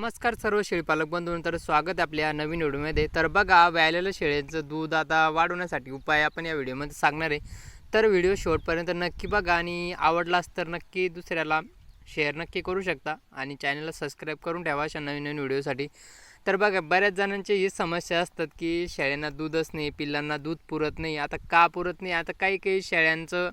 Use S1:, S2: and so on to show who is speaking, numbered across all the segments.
S1: नमस्कार सर्व शेळीपालक बंधूंनो, तर स्वागत आहे आपल्या नवीन व्हिडिओमध्ये। तर बघा, व्यालेलं शेळ्यांचं दूध आता वाढवण्यासाठी उपाय आपण या व्हिडिओमध्ये सांगणार आहे। तर व्हिडिओ शेवटपर्यंत नक्की बघा आणि आवडलास तर नक्की दुसऱ्याला शेअर नक्की करू शकता आणि चॅनलला सबस्क्राईब करून ठेवा अशा नवीन नवीन व्हिडिओसाठी। तर बघा, बऱ्याच जणांची ही समस्या असतात की शेळ्यांना दूधच नाही, पिल्लांना दूध पुरत नाही। आता का पुरत नाही? आता काही काही शेळ्यांचं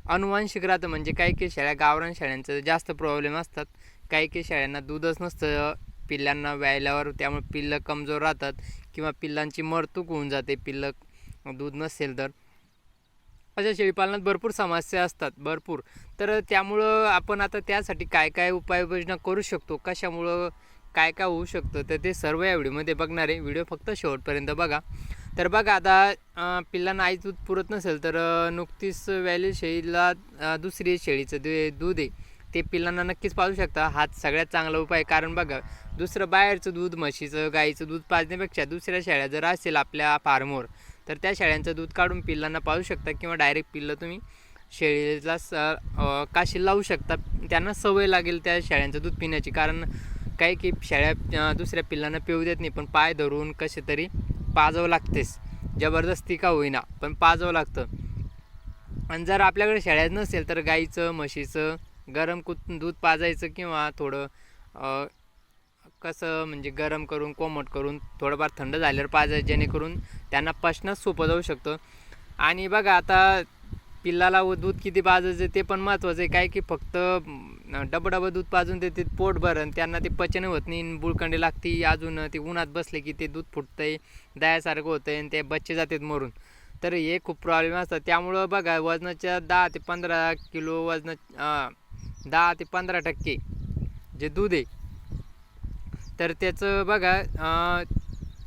S1: अनुवांशिक राहतं, म्हणजे काही काही शेळ्या गावरान शेळ्यांचं जास्त प्रॉब्लेम असतात। काही काही शेळ्यांना दूधच नसतं पिल्लांना व्यायल्यावर, त्यामुळे पिल्लं कमजोर राहतात किंवा पिल्लांची मरतूक होऊन जाते पिल्लं दूध नसेल तर। अशा शेळीपालनात भरपूर समस्या असतात, भरपूर। तर त्यामुळं आपण आता त्यासाठी काय काय उपाययोजना करू शकतो, कशामुळं काय काय होऊ शकतं, तर ते सर्व या व्हिडिओमध्ये बघणार आहे। व्हिडिओ फक्त शेवटपर्यंत बघा। तर बघा, आता पिल्लांना आई दूध पुरत नसेल तर नुकतीच व्यालेल्या शेळीला दुसरी शेळीचं दूध आहे ते पिल्लांना नक्कीच पाजू शकता। हाच सगळ्यात चांगला उपाय, कारण बघा, दुसरं बाहेरचं दूध, म्हशीचं गाईचं दूध पाजण्यापेक्षा दुसऱ्या शेळ्या जर असेल आपल्या फार्मवर तर त्या शेळ्यांचं दूध काढून पिल्लांना पाजू शकता किंवा डायरेक्ट पिल्लं तुम्ही शेळीला काशी लावू शकता। त्यांना सवय लागेल त्या शेळ्यांचं दूध पिण्याची, कारण काही की शेळ्या दुसऱ्या पिल्लांना पिऊ देत नाही, पण पाय धरून कसे तरी पाजावं लागतेच, जबरदस्ती का होईना पण पाजावं लागतं। आणि जर आपल्याकडे शेळ्या नसेल तर गाईचं, म्हशीचं गरम दूध पाजायचं किंवा थोडं कसं म्हणजे गरम करून कोमट करून थोडंफार थंड झाल्यावर पाजायचं, जेणेकरून त्यांना पचनास सोपं जाऊ शकतं। आणि बघा, आता पिल्लाला दूध किती पाजायचं ते पण महत्त्वाचं आहे। काय की फक्त डबं दूध पाजून देते पोटभर आणि त्यांना ते पचन होत नाही, बुळकंडी लागती, अजून ते उन्हात बसले की ते दूध फुटतंय, दह्यासारखं होतंय आणि ते बच्चे जातात मरून। तर हे खूप प्रॉब्लेम असतात। त्यामुळं बघा, वजनाच्या 10 ते 15 किलो वजन 10 ते 15% जे दूध आहे तर त्याचं बघा,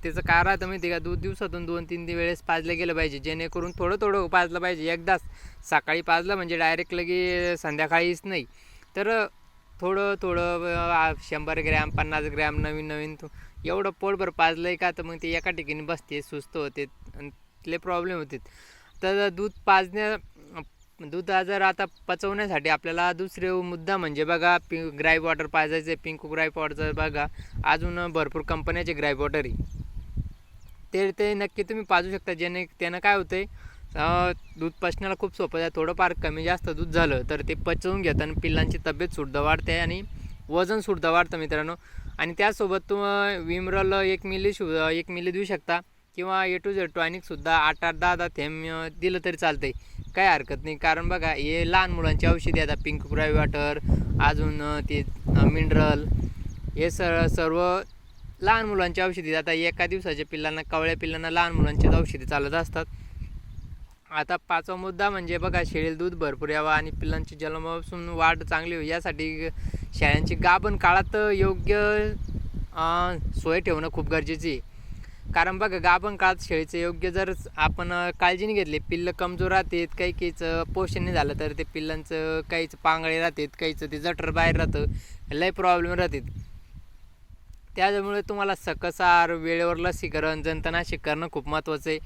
S1: त्याचं काय राहतं माहिती आहे का, दूध दिवसातून 2-3 वेळेस पाजलं गेलं पाहिजे, जेणेकरून थोडं थोडं पाजलं पाहिजे। एकदाच सकाळी पाजलं म्हणजे डायरेक्ट लगे संध्याकाळीच नाही, तर थोडं थोडं 100 ग्रॅम 50 ग्रॅम नवीन एवढं पोटभर पाजलं आहे का, तर मग ते एका ठिकाणी बसते, सुस्त होते आणि तिथले प्रॉब्लेम होते। तर दूध जर आता पचवण्यासाठी आपल्याला दुसरे मुद्दा म्हणजे बघा, ग्राई वॉटर पाजायचं आहे, पिंकू ग्राई वॉटर बघा, अजून भरपूर कंपन्याचे ग्राई वॉटर आहे, ते नक्की तुम्ही पाजू शकता। त्यानं काय होतं आहे, दूध पचण्याला खूप सोपं आहे। थोडंफार कमी जास्त दूध झालं तर ते पचवून घेतं आणि पिल्लांची तब्येत सुद्धा वाढते आणि वजन सुद्धा वाढतं मित्रांनो। आणि त्यासोबत तुम्ही विमरल 1 मिली देऊ शकता किंवा A to Z टॉनिकसुद्धा 8-8, 10-10 थेंब दिलं तरी चालतंय, काही हरकत नाही। कारण बघा, हे लहान मुलांची औषधी आता पिंक ग्राई वॉटर, अजून ते मिनरल, हे सर्व लहान मुलांची औषधी। आता एका दिवसाच्या पिल्लांना, कवळ्या पिल्लांना लहान मुलांचीच औषधी चालत असतात। आता 5वा मुद्दा म्हणजे बघा, शेळीला दूध भरपूर यावं आणि पिल्लांची जन्मापासून वाढ चांगली होईल यासाठी शेळ्यांची गाभण काळात योग्य सोय ठेवणं खूप गरजेचं आहे। कारण बघा, गाभण काळात शेळीचं योग्य जर आपण काळजीने घेतली, पिल्लं कमजोर राहतात, काहीचं पोषण नाही झालं तर ते पिल्लांचं काहीचं पांगळे राहतात, काहीचं ते जठर बाहेर राहतं, लय प्रॉब्लेम राहतात। त्यामुळे तुम्हाला सकस आहार, वेळेवर लसीकरण, जंतुनाशक करणं खूप महत्त्वाचं आहे।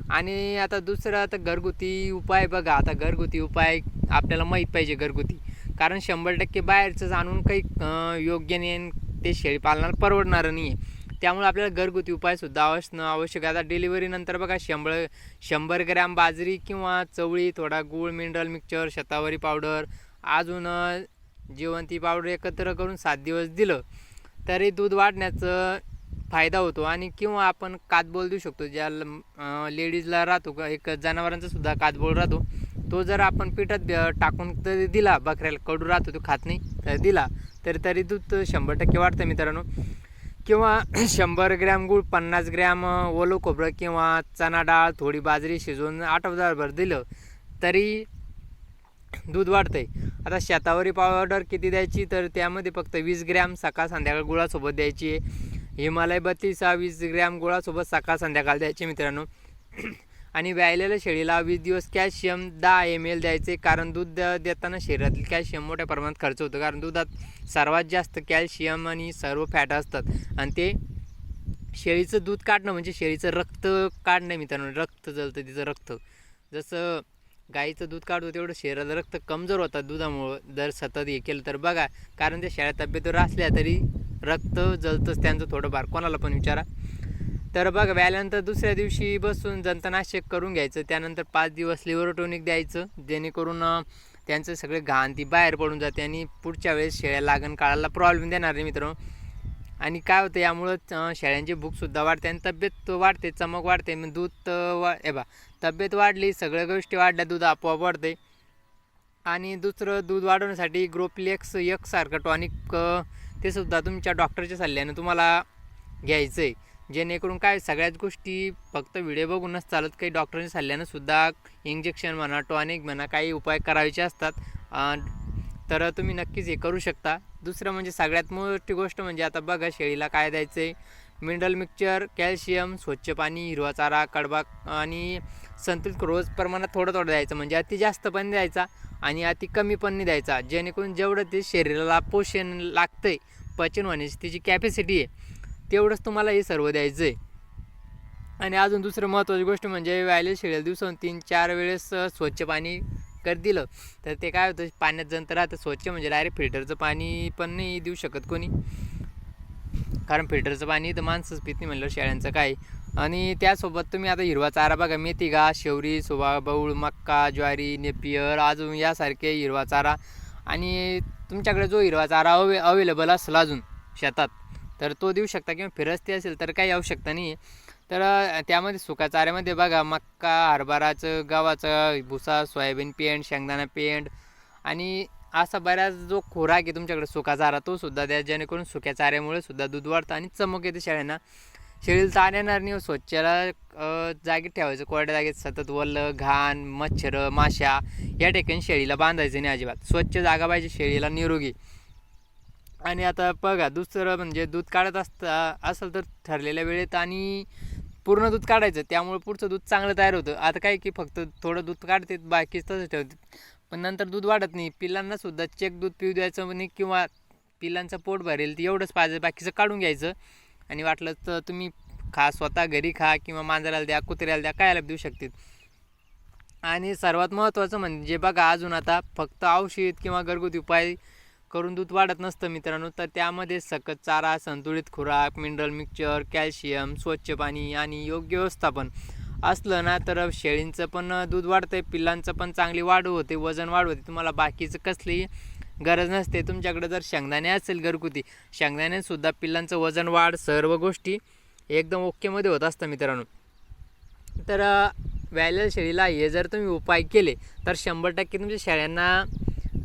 S1: आणि आता दुसरं, आता घरगुती उपाय बघा, आता घरगुती उपाय आपल्याला माहीत पाहिजे घरगुती, कारण 100% बाहेरचंच आणून काही योग्य नाही, ते शेळीपालनाला परवडणारं नाही आहे। त्यामुळे आपल्याला घरगुती उपायसुद्धा आवश्यक आहे। आता डिलिव्हरीनंतर बघा, 100 ग्रॅम बाजरी किंवा चवळी, थोडा गूळ, मिनरल मिक्सचर, शतावरी पावडर, अजून जिवंती पावडर एकत्र करून 7 दिवस दिलं तरी दूध वाढण्याचा फायदा होतो। आणि किंवा आपण कातबोल देऊ शकतो, ज्या लेडीजला राहतो का एक जनावरांचा सुद्धा कातबोल राहतो, तो जर आपण पिठात टाकून तरी दिला, बकऱ्याला कडू राहतो तो खात नाही, तर दिला तरी दूध 100% वाढतं मित्रांनो। किंवा 100 ग्रॅम गूळ, 50 ग्रॅम ओलं खोबरं किंवा चणा डाळ, थोडी बाजरी शिजवून आठवडाभर दिलं तरी दूध वाढतंय। आता शतावरी पावडर किती द्यायची, तर त्यामध्ये फक्त 20 ग्रॅम सकाळ संध्याकाळ गुळासोबत द्यायची आहे। हिमालय 32 20 ग्रॅम गुळासोबत सकाळ संध्याकाळ द्यायची मित्रांनो। आणि व्यायलेल्या शेळीला 20 दिवस कॅल्शियम 10 ml द्यायचे, कारण दूध देताना शरीरातील कॅल्शियम मोठ्या प्रमाणात खर्च होतो, कारण दुधात सर्वात जास्त कॅल्शियम आणि सर्व फॅट असतात। आणि ते शेळीचं दूध काढणं म्हणजे शेळीचं रक्त काढणं मित्रांनो, रक्त जळतं तिचं रक्त, जसं गाईचं दूध काढतो तेवढं शरीराचं रक्त कमजोर होतात दुधामुळं जर सतत हे केलं तर बघा। कारण त्या शेळ्या तब्येतीवर असल्या तरी रक्त जळतंच त्यांचं थोडंफार, कोणाला पण विचारा. तर बघा व्याल्यानंतर दुसऱ्या दिवशी बसून जंतुनाशक करून घ्यायचं. त्यानंतर 5 दिवस लिव्हर टॉनिक द्यायचं, जेणेकरून त्यांचं सगळे घाण ती बाहेर पडून जाते आणि पुढच्या वेळेस शेळ्या लागण काळाला प्रॉब्लेम देणार नाही मित्रांनो. आणि काय होतं यामुळं शेळ्यांची भूकसुद्धा वाढते आणि तब्येत वाढते, चमक वाढते. मग दूध तब्येत वाढली, सगळ्या गोष्टी वाढल्या, दूध आपोआप वाढते. आणि दुसरं दूध वाढवण्यासाठी ग्रोप्लेक्स सारखं टॉनिक ते सुद्धा तुमच्या डॉक्टरच्या सल्ल्याने तुम्हाला घ्यायचं आहे. जेणेकरून काय सगळ्याच गोष्टी फक्त व्हिडिओ बघूनच चालत, काही डॉक्टरच्या सल्ल्यानं सुद्धा इंजेक्शन म्हणा, टॉनिक म्हणा, काही उपाय करायचे असतात. तर तुम्ही नक्कीच हे करू शकता. दुसरं म्हणजे सगळ्यात मोठी गोष्ट म्हणजे आता बघा शेळीला काय द्यायचं आहे. मिनरल मिक्सचर, कॅल्शियम, स्वच्छ पाणी, हिरवा चारा, कडबा आणि संतुलित रोज प्रमाणात थोडं थोडं द्यायचं. म्हणजे अति जास्त पण द्यायचा आणि अति कमी पण नाही द्यायचा. जेणेकरून जेवढं ते शरीराला पोषण लागतं आहे, पचन होण्याची त्याची कॅपॅसिटी आहे, तेवढंच तुम्हाला हे सर्व द्यायचं आहे. आणि अजून दुसरं महत्त्वाची गोष्ट म्हणजे व्यायलेल्या शेळीला दिवसातून 3-4 वेळेस स्वच्छ पाणी कर दिलं तर ते काय होतं, पाण्यात जंत राहतं. स्वच्छ म्हणजे डायरेक्ट फिल्टरचं पाणी पण नाही देऊ शकत कोणी, कारण फिल्टरचं पाणी तर माणसंच पित नाही म्हणलं शेळ्यांचं काय. आणि त्यासोबत तुम्ही आता हिरवा चारा बघा, मेथी घास, शेवरी, सोबा, बऊळ, मक्का, ज्वारी, नेपियर, अजून यासारखे हिरवा चारा. आणि तुमच्याकडे जो हिरवा चारा अवेलेबल असेल अजून शेतात तर तो देऊ शकता, किंवा फिरस्ती असेल तर काही आवश्यकता नाही आहे. तर त्यामध्ये सुका चाऱ्यामध्ये बघा मक्का, हरभराचं, गव्हाचं भुसा, सोयाबीन पेंड, शेंगदाणा पेंड आणि असा बऱ्याच जो खोराक आहे तुमच्याकडे सुका चारा तो सुद्धा द्या. जेणेकरून सुक्या चाऱ्यामुळे सुद्धा दूध वाढतं आणि चमक येते शेळ्यांना. शेळीला ताण येणार नाही. स्वच्छला जागेत ठेवायचं, कोरड्या जागेत. सतत वल्ल, घाण, मच्छर, माशा या ठिकाणी शेळीला बांधायचं नाही अजिबात. स्वच्छ जागा पाहिजे शेळीला, निरोगी. आणि आता बघा दुसरं म्हणजे दूध काढत असेल तर ठरलेल्या वेळेत आणि पूर्ण दूध काढायचं, त्यामुळे पुढचं दूध चांगलं तयार होतं. आता काय की फक्त थोडं दूध काढते, बाकीच तसंच ठेवते, पण नंतर दूध वाढत नाही. पिल्लांनासुद्धा चेक दूध पिऊ द्यायचं नाही, किंवा पिल्लांचं पोट भरेल एवढंच पाहिजे, बाकीचं काढून घ्यायचं. आणि वाटलं तर तुम्ही स्वतः घरी खा, किंवा मांजराला द्या, कुत्र्याला द्या, कायला देऊ शकतील. आणि सर्वात महत्त्वाचं म्हणजे बघा अजून आता फक्त औषध किंवा घरगुती उपाय करून दूध वाढत नसतं मित्रांनो. तर त्यामध्ये सकत चारा, संतुलित खुराक, मिनरल मिक्सचर, कॅल्शियम, स्वच्छ पाणी आणि योग्य व्यवस्थापन असलं ना तर शेळींचं पण दूध वाढतं, पिल्लांचं पण चांगली वाढ होते, वजन वाढ होते. तुम्हाला बाकीचं कसली गरज नसते. तुमच्याकडे जर शेंगदाणे असेल घरगुती, शेंगदाण्यासुद्धा पिल्लांचं वजन वाढ सर्व गोष्टी एकदम ओकेमध्ये होत असतं मित्रांनो. तर व्यायलेल्या शेळीला हे जर तुम्ही उपाय केले तर 100% तुमच्या शेळ्यांना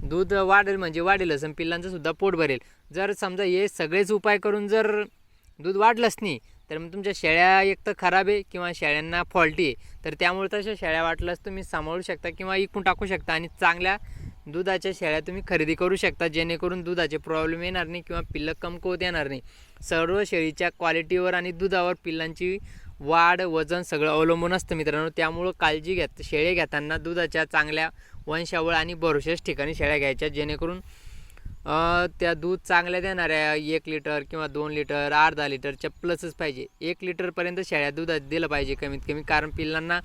S1: दूध वाढेल, म्हणजे वाढेलच, आणि पिल्लांचंसुद्धा पोट भरेल. जर समजा हे सगळेच उपाय करून जर दूध वाढलंच नाही तर मग तुमच्या शेळ्या एक तर खराब आहे किंवा शेळ्यांना फॉल्टी आहे. तर त्यामुळे तशा शेळ्या वाटल्यास तुम्ही सांभाळू शकता किंवा इकून टाकू शकता आणि चांगल्या दुधाच्या शेळ्या तुम्ही खरेदी करू शकता, जेणेकरून दुधाचे प्रॉब्लेम येणार नाही किंवा पिल्लं कमकुवत येणार नाही. सर्व शेळीच्या क्वालिटीवर आणि दुधावर पिल्लांची वाढ, वजन सगळं अवलंबून असतं मित्रांनो. त्यामुळं काळजी शेळ्या घेताना दुधाच्या चांगल्या वंशावळ आणि भरोशाच ठिकाणी शेळ्या घ्यायच्या, जेणेकरून त्या दूध चांगल्या देणाऱ्या 1 लिटर किंवा 2 लिटर, अर्धा लिटरच्या प्लसच पाहिजे. 1 लिटरपर्यंत शेळ्या दूध दिलं पाहिजे कमीत कमी, कारण पिल्लांना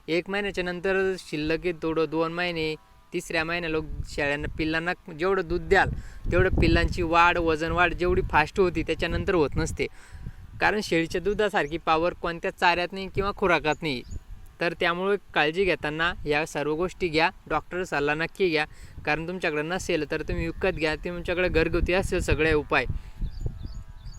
S1: 1 महिन्याच्या नंतर शिल्लक थोडं 2 महिने, 3ऱ्या महिन्याला शेळ्यांना पिल्लांना जेवढं दूध द्याल तेवढं पिल्लांची वाढ, वजन वाढ जेवढी फास्ट होती त्याच्यानंतर होत नसते. कारण शेळीच्या दुधासारखी पावर कोणत्याच चाऱ्यात नाही किंवा खुराकात नाही. तर त्यामुळे काळजी घेताना या सर्व गोष्टी घ्या, डॉक्टर सल्ला नक्की घ्या. कारण तुमच्याकडे नसेल तर तुम्ही विकत घ्या, तुमच्याकडे घरगुती असेल सगळे उपाय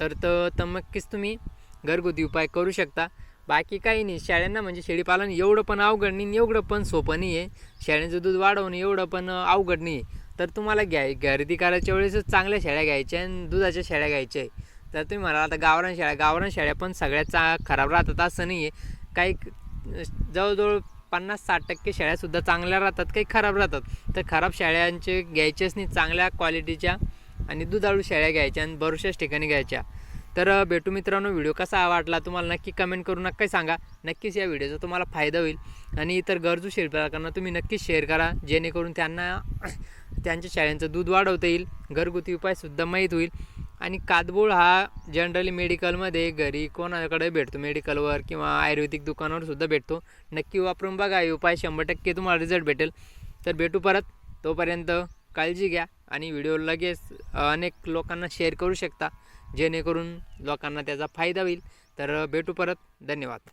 S1: तर नक्कीच तुम्ही घरगुती उपाय करू शकता. बाकी काही नाही. शेळ्यांना म्हणजे शेळीपालन एवढं पण अवघड नाही, एवढं पण सोपं नाही आहे. शेळ्यांचं दूध वाढवणं एवढं पण अवघड नाही आहे. तर तुम्हाला खरेदी करायच्या वेळेसच चांगल्या शेळ्या घ्यायच्या आणि दुधाच्या शेळ्या घ्यायच्या आहे. तर तुम्ही म्हणाल आता गावरान शेळ्या पण सगळ्यात खराब राहतात असं नाही आहे. काही जवळजवळ 50-60% शेळ्यासुद्धा चांगल्या राहतात, काही खराब राहतात. तर खराब शेळ्यांचे घ्यायचेच नाही, चांगल्या क्वालिटीच्या आणि दुधाळू शेळ्या घ्यायच्या आणि भरोशाच ठिकाणी घ्यायच्या. तर भेटू मित्रांनो. व्हिडिओ कसा वाटला तुम्हाला नक्की कमेंट करून नक्की सांगा. नक्कीच या व्हिडिओचा तुम्हाला फायदा होईल आणि इतर गरजू शेळीपालकांना तुम्ही नक्कीच शेअर करा, जेणेकरून त्यांना त्यांच्या शेळ्यांचं दूध वाढवता येईल, घरगुती उपायसुद्धा माहीत होईल. आणि कादबोळ हा जनरली मेडिकलमध्ये घरी कोणाकडे भेटतो, मेडिकलवर किंवा आयुर्वेदिक दुकानावर सुद्धा भेटतो. नक्की वापरून बघा, हे उपाय 100% तुम्हाला रिझल्ट भेटेल. तर भेटू परत. तोपर्यंत काळजी घ्या आणि व्हिडिओ लगेच अनेक लोकांना शेअर करू शकता, जेणेकरून लोकांना त्याचा फायदा होईल. तर भेटू परत. धन्यवाद.